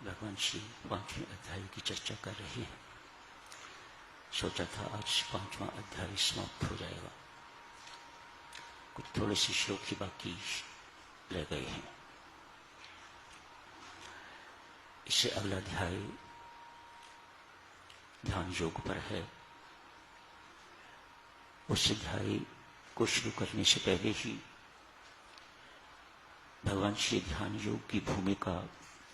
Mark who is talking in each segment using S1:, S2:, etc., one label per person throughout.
S1: भगवान श्री 5वें अध्याय की चर्चा कर रहे हैं। सोचा था आज 5वां अध्याय समाप्त हो जाएगा, कुछ थोड़े से श्लोक ही बाकी रह गए हैं। इससे अगला अध्याय ध्यान योग पर है। उस अध्याय को शुरू करने से पहले ही भगवान श्री ध्यान योग की भूमिका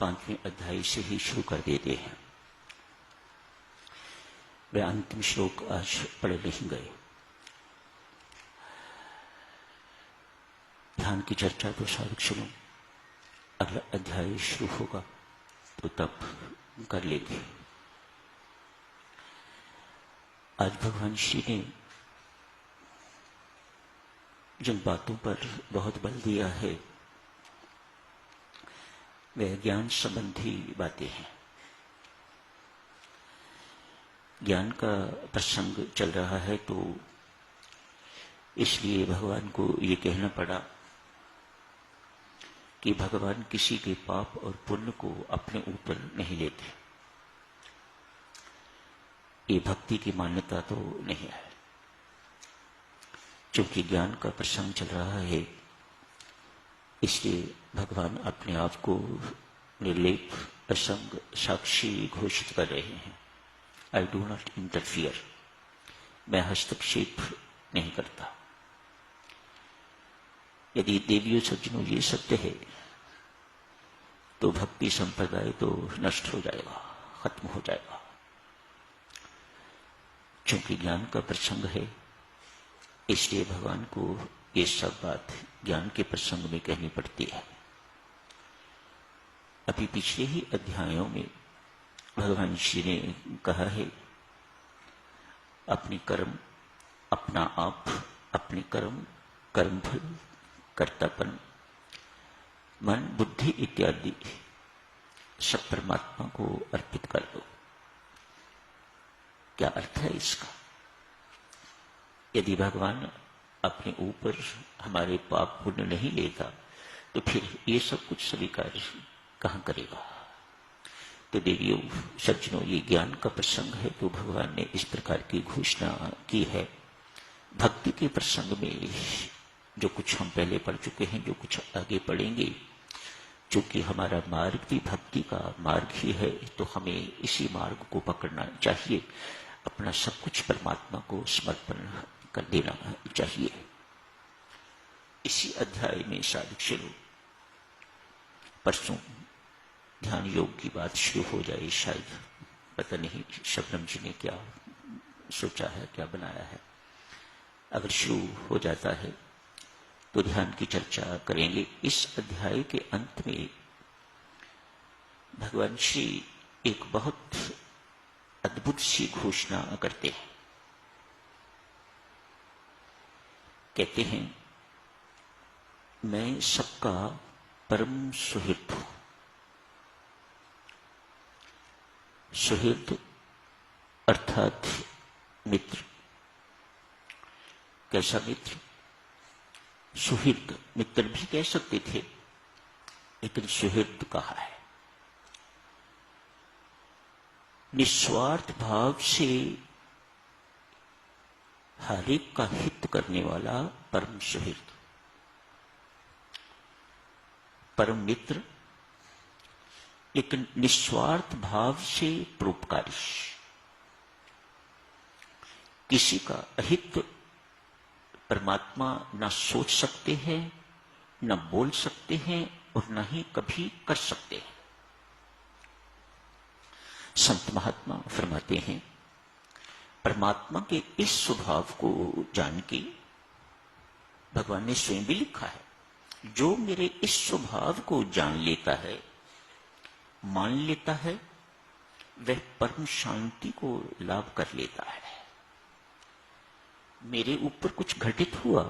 S1: 5वें अध्याय से ही शुरू कर देते हैं। वे अंतिम श्लोक आज पढ़ नहीं गए। ध्यान की चर्चा तो साधक सुनो, अगला अध्याय शुरू होगा तो तब कर लेंगे। आज भगवान श्री ने जिन बातों पर बहुत बल दिया है वह ज्ञान संबंधी बातें हैं। ज्ञान का प्रसंग चल रहा है तो इसलिए भगवान को ये कहना पड़ा कि भगवान किसी के पाप और पुण्य को अपने ऊपर नहीं लेते। ये भक्ति की मान्यता तो नहीं है। क्योंकि ज्ञान का प्रसंग चल रहा है इसलिए भगवान अपने आप को निर्लेप, असंग, साक्षी घोषित कर रहे हैं। आई डू नॉट इंटरफियर, मैं हस्तक्षेप नहीं करता। यदि देवियों सज्जनों ये सत्य है तो भक्ति संप्रदाय तो नष्ट हो जाएगा, खत्म हो जाएगा। क्योंकि ज्ञान का प्रसंग है इसलिए भगवान को ये सब बात ज्ञान के प्रसंग में कहनी पड़ती है। अभी पिछले ही अध्यायों में भगवान श्री ने कहा है अपने कर्म, अपना आप, अपने कर्म, कर्मफल, कर्तापन, मन, बुद्धि इत्यादि सब परमात्मा को अर्पित कर दो। क्या अर्थ है इसका? यदि भगवान अपने ऊपर हमारे पाप पुण्य नहीं लेता तो फिर ये सब कुछ स्वीकार कहां करेगा? तो देवियों सज्जनों, ये ज्ञान का प्रसंग है तो भगवान ने इस प्रकार की घोषणा की है। भक्ति के प्रसंग में जो कुछ हम पहले पढ़ चुके हैं, जो कुछ आगे पढ़ेंगे, चूंकि हमारा मार्ग भी भक्ति का मार्ग ही है तो हमें इसी मार्ग को पकड़ना चाहिए। अपना सब कुछ परमात्मा को समर्पण कर देना चाहिए। इसी अध्याय में साधक चलो परसों ध्यान योग की बात शुरू हो जाए। शायद पता नहीं शबनम जी ने क्या सोचा है, क्या बनाया है। अगर शुरू हो जाता है तो ध्यान की चर्चा करेंगे। इस अध्याय के अंत में भगवान श्री एक बहुत अद्भुत सी घोषणा करते हैं। कहते हैं मैं सबका परम सुहृद हूं। सुहृद अर्थात मित्र। कैसा मित्र? सुहृद, मित्र भी कह सकते थे लेकिन सुहृद कहा है। निस्वार्थ भाव से हर एक का हित करने वाला परम सुहृद, परम मित्र, लेकिन निस्वार्थ भाव से परोपकारी। किसी का अहित परमात्मा न सोच सकते हैं, न बोल सकते हैं और न ही कभी कर सकते हैं। संत महात्मा फरमाते हैं परमात्मा के इस स्वभाव को जान के भगवान ने स्वयं भी लिखा है, जो मेरे इस स्वभाव को जान लेता है, मान लेता है, वह परम शांति को लाभ कर लेता है। मेरे ऊपर कुछ घटित हुआ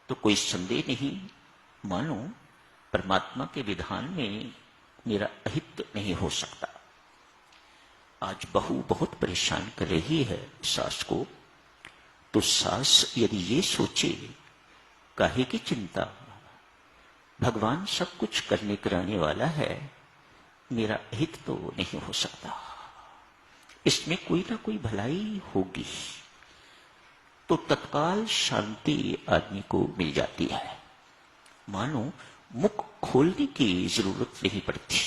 S1: तो कोई संदेह नहीं, मानो परमात्मा के विधान में मेरा अहित नहीं हो सकता। आज बहू बहुत परेशान कर रही है सास को, तो सास यदि ये सोचे काहे की चिंता, भगवान सब कुछ करने कराने वाला है, मेरा हित तो नहीं हो सकता, इसमें कोई ना कोई भलाई होगी, तो तत्काल शांति आदमी को मिल जाती है। मानो मुख खोलने की जरूरत नहीं पड़ती,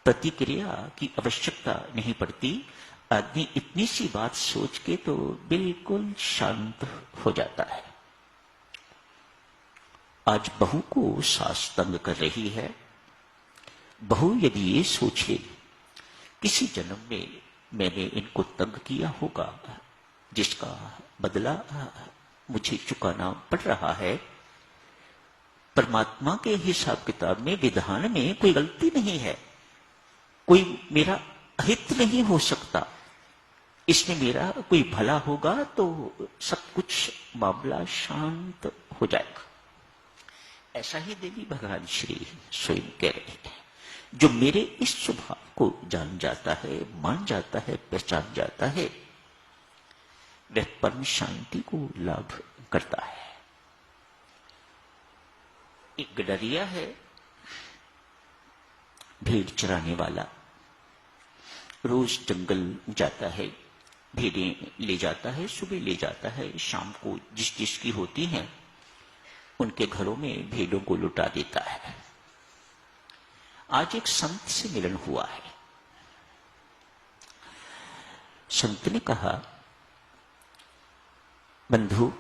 S1: प्रतिक्रिया की आवश्यकता नहीं पड़ती। आदमी इतनी सी बात सोच के तो बिल्कुल शांत हो जाता है। आज बहू को सास तंग कर रही है। बहू यदि ये सोच ले किसी जन्म में मैंने इनको तंग किया होगा, जिसका बदला मुझे चुकाना पड़ रहा है, परमात्मा के हिसाब किताब में, विधान में कोई गलती नहीं है, कोई मेरा हित नहीं हो सकता, इसमें मेरा कोई भला होगा तो सब कुछ मामला शांत हो जाएगा। ऐसा ही देवी भगवान श्री स्वयं कह रहे हैं। जो मेरे इस स्वभाव को जान जाता है, मान जाता है, पहचान जाता है, वह परम शांति को लाभ करता है। एक गडरिया है, भेड़ चराने वाला, रोज जंगल जाता है, भेड़ें ले जाता है, सुबह ले जाता है, शाम को जिस जिसकी होती हैं उनके घरों में भेड़ों को लुटा देता है। आज एक संत से मिलन हुआ है। संत ने कहा, बंधु,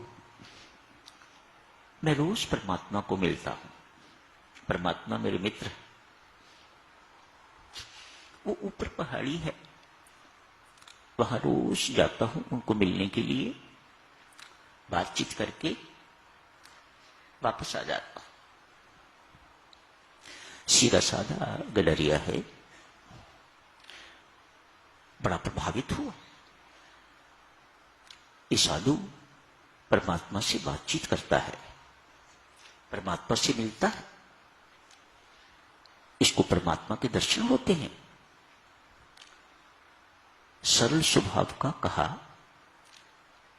S1: मैं रोज परमात्मा को मिलता हूं, परमात्मा मेरे मित्र, वो ऊपर पहाड़ी है, वहां रोज जाता हूं उनको मिलने के लिए, बातचीत करके वापस आ जाता हूं। सीधा साधा गडरिया है, बड़ा प्रभावित हुआ। ये साधु परमात्मा से बातचीत करता है, परमात्मा से मिलता है, इसको परमात्मा के दर्शन होते हैं। सरल स्वभाव का कहा,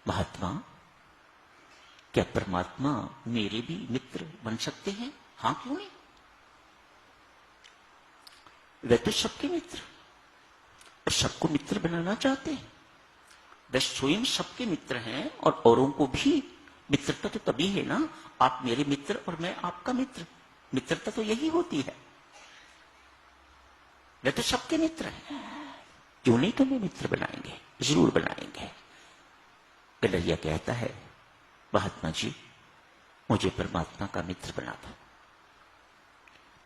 S1: महात्मा, क्या परमात्मा मेरे भी मित्र बन सकते हैं? हां, क्यों नहीं? वे तो सबके मित्र और सबको मित्र बनाना चाहते हैं। वे स्वयं सबके मित्र हैं और औरों को भी। मित्रता तो तभी है ना, आप मेरे मित्र और मैं आपका मित्र। मित्रता तो यही होती है। वे तो सबके मित्र हैं, क्यों नहीं तुम्हें मित्र बनाएंगे? जरूर बनाएंगे। गडरिया कहता है, महात्मा जी, मुझे परमात्मा का मित्र बना दो।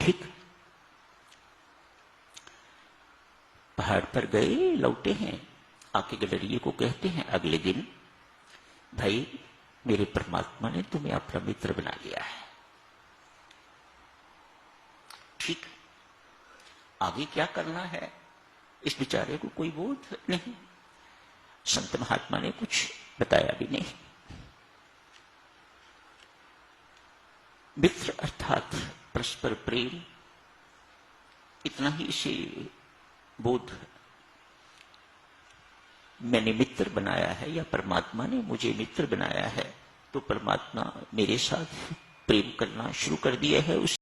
S1: ठीक, पहाड़ पर गए, लौटे हैं, आके गडरिये को कहते हैं अगले दिन, भाई, मेरे परमात्मा ने तुम्हें अपना मित्र बना लिया है। ठीक, आगे क्या करना है इस बेचारे को कोई बोध नहीं। संत महात्मा ने कुछ बताया भी नहीं। मित्र अर्थात परस्पर प्रेम, इतना ही इसे बोध। मैंने मित्र बनाया है या परमात्मा ने मुझे मित्र बनाया है, तो परमात्मा मेरे साथ प्रेम करना शुरू कर दिया है। उस